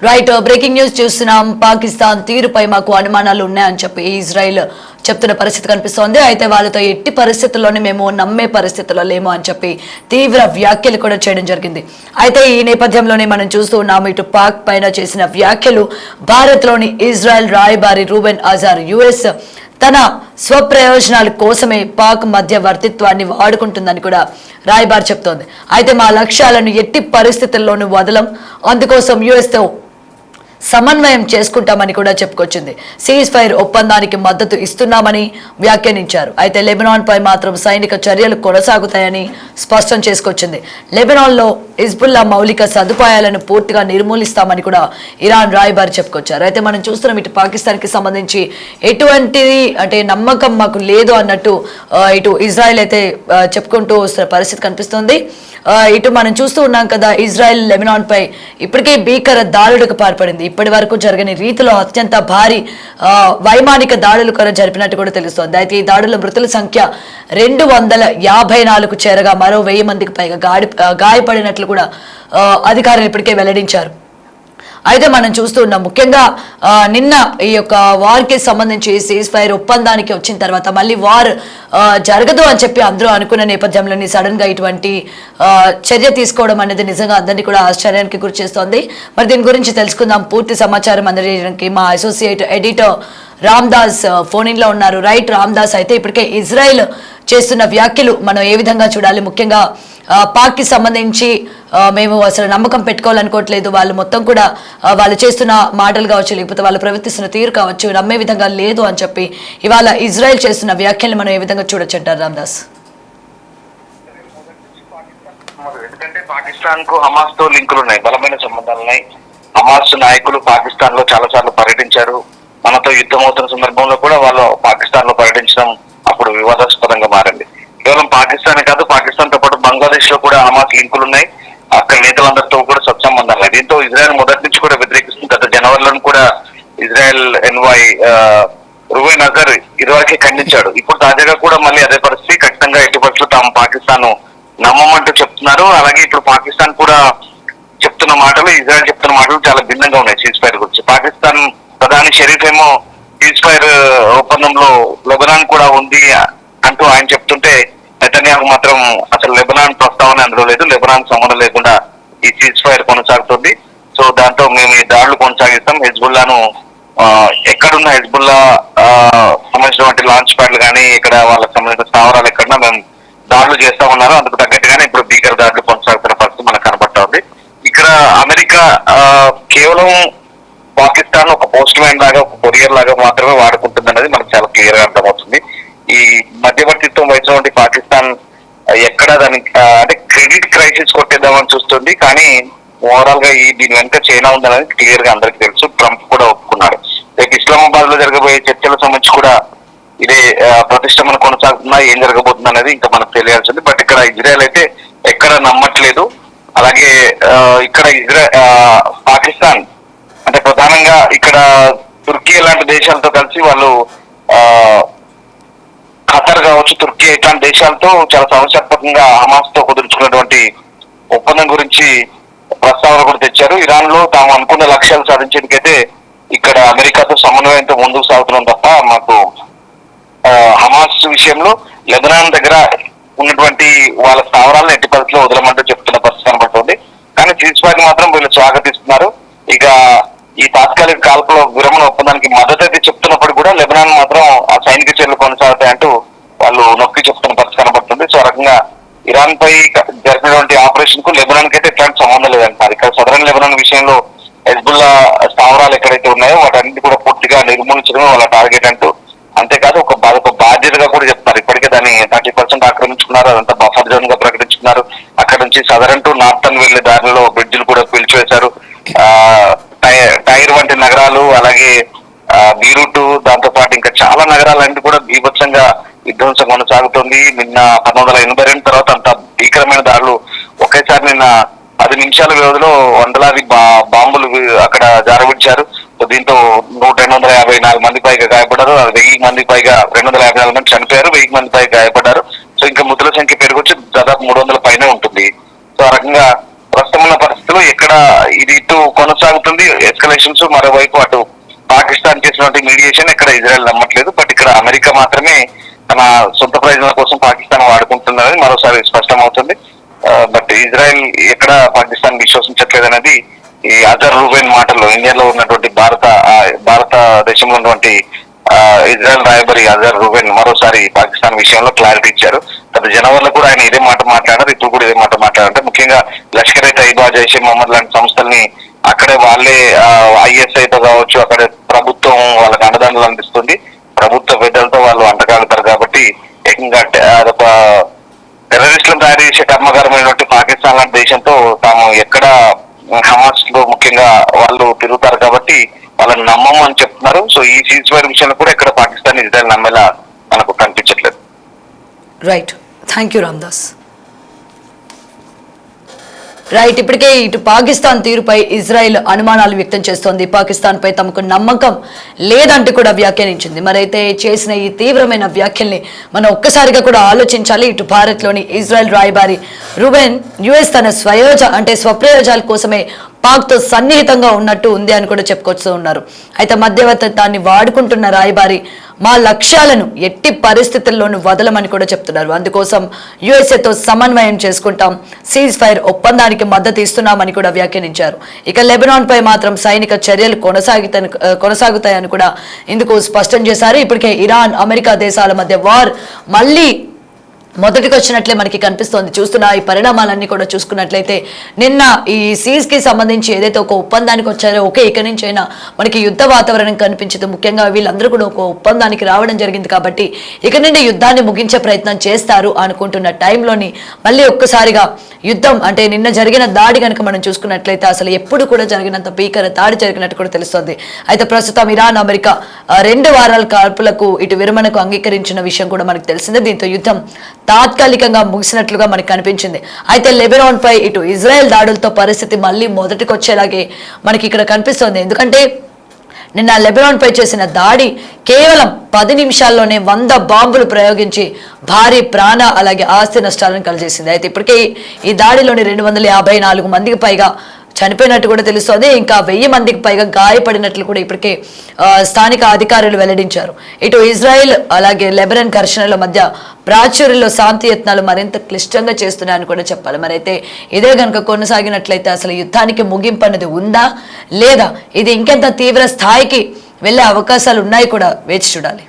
Right, breaking news చూస్తున్నాం. పాకిస్తాన్ తీరుపై మాకు అనుమానాలు ఉన్నాయని చెప్పి ఇజ్రాయెల్ చెప్తున్న పరిస్థితి కనిపిస్తోంది. అయితే వాళ్ళతో ఎట్టి పరిస్థితుల్లోనే మేము నమ్మే పరిస్థితుల్లో లేము అని చెప్పి తీవ్ర వ్యాఖ్యలు కూడా చేయడం జరిగింది. అయితే ఈ నేపథ్యంలోనే మనం చూస్తూ ఉన్నాము, ఇటు పాక్ పైన చేసిన వ్యాఖ్యలు భారత్లోని ఇజ్రాయెల్ రాయబారి రూబెన్ అజార్ యుఎస్ తన స్వప్రయోజనాల కోసమే పాక్ మధ్యవర్తిత్వాన్ని వాడుకుంటుందని కూడా రాయబారి చెప్తోంది. అయితే మా లక్ష్యాలను ఎట్టి పరిస్థితుల్లోనూ వదలం, అందుకోసం యుఎస్తో సమన్వయం చేసుకుంటామని కూడా చెప్పుకొచ్చింది. సీజ్ ఫైర్ ఒప్పందానికి మద్దతు ఇస్తున్నామని వ్యాఖ్యానించారు. అయితే లెబనాన్ పై మాత్రం సైనిక చర్యలు కొనసాగుతాయని స్పష్టం చేసుకొచ్చింది. లెబనాన్లో హిజ్బుల్లా మౌలిక సదుపాయాలను పూర్తిగా నిర్మూలిస్తామని కూడా ఇరాన్ రాయబారి చెప్పుకొచ్చారు. అయితే మనం చూస్తున్నాం, ఇటు పాకిస్తాన్కి సంబంధించి ఎటువంటిది అంటే నమ్మకం మాకు లేదు అన్నట్టు ఇటు ఇజ్రాయెల్ అయితే చెప్పుకుంటూ వస్తున్న పరిస్థితి కనిపిస్తుంది. ఇటు మనం చూస్తూ ఉన్నాం కదా, ఇజ్రాయెల్ లెబనాన్ పై ఇప్పటికే భీకర దాడులకు పాల్పడింది. ఇప్పటి వరకు జరగని రీతిలో అత్యంత భారీ వైమానిక దాడులు కూడా జరిపినట్టు కూడా తెలుస్తోంది. అయితే ఈ దాడుల మృతుల సంఖ్య 254 చేరగా మరో 1000 మందికి పైగా గాయపడినట్లు కూడా అధికారులు ఇప్పటికే వెల్లడించారు. అయితే మనం చూస్తూ ఉన్నాం, ముఖ్యంగా నిన్న ఈ యొక్క వార్కి సంబంధించి సీజ్ ఫైర్ ఒప్పందానికి వచ్చిన తర్వాత మళ్ళీ వార్ జరగదు అని చెప్పి అందరూ అనుకున్న నేపథ్యంలోని సడన్ గా ఇటువంటి చర్య తీసుకోవడం అనేది నిజంగా అందరినీ కూడా ఆశ్చర్యానికి గురి చేస్తోంది. మరి దీని గురించి తెలుసుకుందాం. పూర్తి సమాచారం అందజేయడానికి మా associate editor Ramdas phone in లో ఉన్నారు. రైట్ రామ్దాస్, అయితే ఇప్పటికే ఇజ్రాయెల్ చేస్తున్న వ్యాఖ్యలు మనం ఏ విధంగా చూడాలి? ముఖ్యంగా పాక్ కి సంబంధించి మేము అసలు నమ్మకం పెట్టుకోవాలనుకోవట్లేదు, వాళ్ళు మొత్తం కూడా వాళ్ళు చేస్తున్న మాటలు కావచ్చు, లేకపోతే వాళ్ళు ప్రవర్తిస్తున్న తీరు కావచ్చు, నమ్మే విధంగా లేదు అని చెప్పి ఇవాళ ఇజ్రాయెల్ చేస్తున్న వ్యాఖ్యలు మనం ఏ విధంగా చూడొచ్చు అంటారు రామ్దాస్? ఎందుకంటే పాకిస్తాన్ కు హమాస్ తో లింకులు ఉన్నాయి, బలమైన సంబంధాలు ఉన్నాయి. హమాస్ నాయకులు పాకిస్తాన్ లో చాలా సార్లు పర్యటించారు. మనతో యుద్ధం అవుతున్న సందర్భంలో కూడా వాళ్ళు పాకిస్తాన్ లో పర్యటించడం అప్పుడు వివాదాస్పదంగా మారింది. కేవలం పాకిస్తాన్ కాదు, పాకిస్తాన్ తో పాటు బంగ్లాదేశ్ లో కూడా హమాస్ లింకులు ఉన్నాయి. అక్కడ నేతలందరితో కూడా సత్సంబంధాలు ఉన్నాయి. దీంతో ఇజ్రాయెల్ మొదటి నుంచి కూడా వ్యతిరేకిస్తుంది. గత జనవరిలో కూడా ఇజ్రాయెల్ ఎన్వై రూబెన్ అజార్ ఇదివరకే ఖండించాడు. ఇప్పుడు తాజాగా కూడా మళ్ళీ అదే పరిస్థితి. ఖచ్చితంగా ఎట్టి పరిస్థితుల్లో తాము పాకిస్తాన్ నమ్మమంటూ చెప్తున్నారు. అలాగే ఇప్పుడు పాకిస్తాన్ కూడా చెప్తున్న మాటలు, ఇజ్రాయెల్ చెప్తున్న మాటలు చాలా భిన్నంగా ఉన్నాయి సీజ్ ఫైర్ గురించి. పాకిస్తాన్ ప్రధాని షరీఫ్ ఏమో సీజ్ ఫైర్ ఒప్పందంలో లెబనాన్ కూడా ఉంది అంటూ ఆయన చెప్తుంటే, నెతన్యాహు మాత్రం అసలు లెబనాన్ ప్రస్తావన అందులో లేదు, లెబనాన్ సంబంధం లేకుండా ఈ సీజ్ ఫైర్ కొనసాగుతుంది. సో దాంతో మేము ఈ దాడులు కొనసాగిస్తాం. హెజ్బుల్లాను ఎక్కడున్న హెజ్బుల్లా సంబంధించినటువంటి లాంచ్ ప్యాడ్లు కానీ ఇక్కడ వాళ్ళకి సంబంధించిన స్థావరాలు ఎక్కడన్నా మేము దాడులు చేస్తా ఉన్నారు. అందుకు తగ్గట్టుగానే ఇప్పుడు భీకర దాడులు కొనసాగుతున్న పరిస్థితి మనకు కనబడతా ఉంది. ఇక్కడ అమెరికా కేవలం పాకిస్తాన్ ఒక పోస్ట్ మ్యాన్ లాగా, ఒక కొరియర్ లాగా మాత్రమే వాడుకుంటుంది అనేది మనకు చాలా క్లియర్ గా అర్థమవుతుంది. ఈ మధ్యవర్తిత్వం వహించినటువంటి పాకిస్తాన్ ఎక్కడ దానికి అంటే క్రెడిట్ క్రైసిస్ కొట్టేద్దామని చూస్తుంది. కానీ ఓవరాల్ గా దీని వెంట చైనా ఉందనేది క్లియర్ గా అందరికి తెలుసు. ట్రంప్ కూడా ఒప్పుకున్నారు. రేపు ఇస్లామాబాద్ లో జరగబోయే చర్చల సంబంధించి కూడా ఇదే ప్రతిష్టమన కొనసాగుతుందా, ఏం జరగబోతుంది అనేది ఇంకా మనకు తెలియాల్సింది. బట్ ఇక్కడ ఇజ్రాయెల్ అయితే ఎక్కడ నమ్మట్లేదు. అలాగే ఇక్కడ పాకిస్తాన్ అంటే ప్రధానంగా ఇక్కడ తుర్కీ లాంటి దేశాలతో కలిసి వాళ్ళు ఖతర్ కావచ్చు, తుర్కీ ఇట్లాంటి దేశాలతో చాలా సమస్యాత్మకంగా హమాస్ తో కుదుర్చుకున్నటువంటి ఒప్పందం గురించి ప్రస్తావన కూడా తెచ్చారు. ఇరాన్ లో తాము అనుకున్న లక్ష్యాలు సాధించేందుకైతే ఇక్కడ అమెరికాతో సమన్వయంతో ముందుకు సాగుతున్నాం తప్ప మాకు హమాస్ విషయంలో లెబనాన్ దగ్గర ఉన్నటువంటి వాళ్ళ స్థావరాలను ఎట్టి పరిస్థితుల్లో వదలమంటూ చెప్తున్న పరిస్థితి కనబడుతుంది. కానీ సీజ్ ఫైర్ మాత్రం వీళ్ళు స్వాగతిస్తున్నారు. ఇక ఈ తాత్కాలిక కాల్పుల విరమణ ఒప్పందానికి మద్దతు అయితే చెప్తున్నప్పుడు కూడా లెబనాన్ మాత్రం ఆ సైనిక చర్యలు కొనసాగుతాయంటూ వాళ్ళు నొక్కి చెప్తున్న పరిస్థితి కనబడుతుంది. సో ఆ రకంగా ఇరాన్ పై జరిపినటువంటి ఆపరేషన్ కు లెబనాన్ కి అయితే ఎట్లాంటి సంబంధం లేదంటారు. ఇక్కడ సదరన్ లెబనాన్ విషయంలో హెజ్బుల్లా స్థావరాలు ఎక్కడైతే ఉన్నాయో వాటన్నిటి కూడా పూర్తిగా నిర్మూలించడమే వాళ్ళ టార్గెట్ అంటూ, అంతేకాదు ఒక బాధ్యతగా కూడా చెప్తున్నారు. ఇప్పటికే దాన్ని 30% ఆక్రమించుకున్నారు, అదంతా బఫర్ జోన్ గా ప్రకటించుకున్నారు. అక్కడ నుంచి సదరన్ టు నార్థన్ వెళ్లే దారిలో బ్రిడ్జిలు కూడా పిలిచివేశారు. టైర్ వంటి నగరాలు, అలాగే బీరూట్, దాంతో పాటు ఇంకా చాలా నగరాలన్నీ కూడా బీభత్సంగా విధ్వంసం కొనసాగుతుంది. నిన్న 1982 తర్వాత అంత భీకరమైన దాడులు ఒకేసారి నిన్న 10 నిమిషాల వ్యవధిలో వందలాది బాంబులు అక్కడ జారవిడ్చారు. దీంతో 254 మంది పైగా గాయపడ్డారు. 1000 మంది పైగా 254 మంది చనిపోయారు, 1000 మంది పైగా గాయపడ్డారు. సో ఇంకా మృతుల సంఖ్య పెరిగొచ్చి దాదాపు 300 పైనే ఉంటుంది. సో ఆ రకంగా ప్రస్తుతం ఉన్న పరిస్థితి పరిస్థితుల్లో ఎక్కడ ఇది ఇటు కొనసాగుతుంది ఎస్కలేషన్స్, మరోవైపు అటు పాకిస్తాన్ చేసినటువంటి మీడియేషన్ ఇక్కడ ఇజ్రాయెల్ నమ్మట్లేదు. బట్ ఇక్కడ అమెరికా మాత్రమే తన సొంత ప్రయోజనాల కోసం పాకిస్తాన్ వాడుకుంటుందనేది మరోసారి స్పష్టమవుతుంది. బట్ ఇజ్రాయెల్ ఎక్కడ పాకిస్తాన్ విశ్వసించట్లేదు అనేది ఈ అజర్ రూబెన్ మాటల్లో ఇండియాలో ఉన్నటువంటి భారతదేశంలో ఉన్నటువంటి ఇజ్రాయెల్ రాయబారి అజర్ రూబెన్ మరోసారి పాకిస్తాన్ విషయంలో క్లారిటీ ఇచ్చారు. గత జనవరిలో కూడా ఆయన ఇదే మాట మాట్లాడారు, ఇప్పుడు కూడా ఇదే మాట మాట్లాడారు. ముఖ్యంగా లష్కర్ ఏ తైబా, జైషే మహమ్మద్ లాంటి సంస్థల్ని అక్కడే వాళ్ళే ఐఎస్ఐతో కావచ్చు, అక్కడే ప్రభుత్వం వాళ్ళకి అండదండలు అందిస్తుంది, ప్రభుత్వ పెద్దలతో వాళ్ళు అంటకాగుతారు. కాబట్టి ఏకంగా అదొక టెర్రరిస్టులను తయారు చేసే కర్మకారమైనటువంటి పాకిస్తాన్ లాంటి దేశంతో తాము ఎక్కడ హమాస్ లో ముఖ్యంగా వాళ్ళు తిరుగుతారు కాబట్టి వాళ్ళని నమ్మము అని చెప్తున్నారు. సో ఈ సీజ్ ఫైర్ విషయంలో కూడా ఇక్కడ పాకిస్తాన్ ఇజ్రాయెల్ నమ్మేలా మనకు కనిపించట్లేదు. Right, thank you Ramdas. Right, ఇప్పటికే ఇటు పాకిస్తాన్ తీరుపై ఇజ్రాయెల్ అనుమానాలు వ్యక్తం చేస్తోంది. పాకిస్తాన్ పై తమకు నమ్మకం లేదంటూ కూడా వ్యాఖ్యానించింది. మరైతే చేసిన ఈ తీవ్రమైన వ్యాఖ్యల్ని మనం ఒక్కసారిగా కూడా ఆలోచించాలి. ఇటు భారత్లోని ఇజ్రాయెల్ రాయబారి రూబెన్ యుఎస్ తన స్వప్రయోజనాల కోసమే పాక్తో సన్నిహితంగా ఉన్నట్టు ఉంది అని కూడా చెప్పుకొస్తూ ఉన్నారు. అయితే మధ్యవర్తిత్వాన్ని వాడుకుంటున్న రాయబారి మా లక్ష్యాలను ఎట్టి పరిస్థితుల్లోనూ వదలమని కూడా చెప్తున్నారు. అందుకోసం యుఎస్ఏతో సమన్వయం చేసుకుంటాం, సీజ్ ఫైర్ ఒప్పందానికి మద్దతు ఇస్తున్నామని కూడా వ్యాఖ్యానించారు. ఇక లెబనాన్ పై మాత్రం సైనిక చర్యలు కొనసాగుతాయని కూడా ఇందుకు స్పష్టం చేశారు. ఇప్పటికే ఇరాన్, అమెరికా దేశాల మధ్య వార్ మళ్ళీ మొదటికి వచ్చినట్లే మనకి కనిపిస్తోంది. చూస్తున్న ఈ పరిణామాలన్నీ కూడా చూసుకున్నట్లయితే నిన్న ఈ సీజ్ కి సంబంధించి ఏదైతే ఒక ఒప్పందానికి వచ్చారో ఓకే ఇక నుంచి అయినా మనకి యుద్ధ వాతావరణం కనిపించదు. ముఖ్యంగా వీళ్ళందరూ కూడా ఒక ఒప్పందానికి రావడం జరిగింది కాబట్టి ఇక నుండి యుద్ధాన్ని ముగించే ప్రయత్నం చేస్తారు అనుకుంటున్న టైంలోని మళ్ళీ ఒక్కసారిగా యుద్ధం అంటే నిన్న జరిగిన దాడి కనుక మనం చూసుకున్నట్లయితే అసలు ఎప్పుడు కూడా జరిగినంత భీకర దాడి జరిగినట్టు కూడా తెలుస్తోంది. అయితే ప్రస్తుతం ఇరాన్, అమెరికా 2 వారాల కాల్పులకు ఇటు విరమణకు అంగీకరించిన విషయం కూడా మనకు తెలిసిందే. దీంతో యుద్ధం తాత్కాలికంగా ముగిసినట్లుగా మనకు కనిపించింది. అయితే లెబనాన్ పై ఇటు ఇజ్రాయెల్ దాడులతో పరిస్థితి మళ్ళీ మొదటికి వచ్చేలాగే మనకి ఇక్కడ కనిపిస్తోంది. ఎందుకంటే నిన్న లెబనాన్ పై చేసిన దాడి కేవలం 10 నిమిషాల్లోనే 100 బాంబులు ప్రయోగించి భారీ ప్రాణ అలాగే ఆస్తి నష్టాలను కలిగేసింది. అయితే ఇప్పటికే ఈ దాడిలోని 254 మందికి పైగా చనిపోయినట్టు కూడా తెలుస్తోంది. ఇంకా 1000 మందికి పైగా గాయపడినట్లు కూడా ఇప్పటికే స్థానిక అధికారులు వెల్లడించారు. ఇటు ఇజ్రాయెల్ అలాగే లెబనాన్ ఘర్షణల మధ్య ప్రాచుర్యంలో శాంతి యత్నాలు మరింత క్లిష్టంగా చేస్తున్నాయని కూడా చెప్పాలి. మరైతే ఇదే కనుక కొనసాగినట్లయితే అసలు యుద్ధానికి ముగింపు అనేది ఉందా లేదా, ఇది ఇంకెంత తీవ్ర స్థాయికి వెళ్ళే అవకాశాలు ఉన్నాయి కూడా వేచి చూడాలి.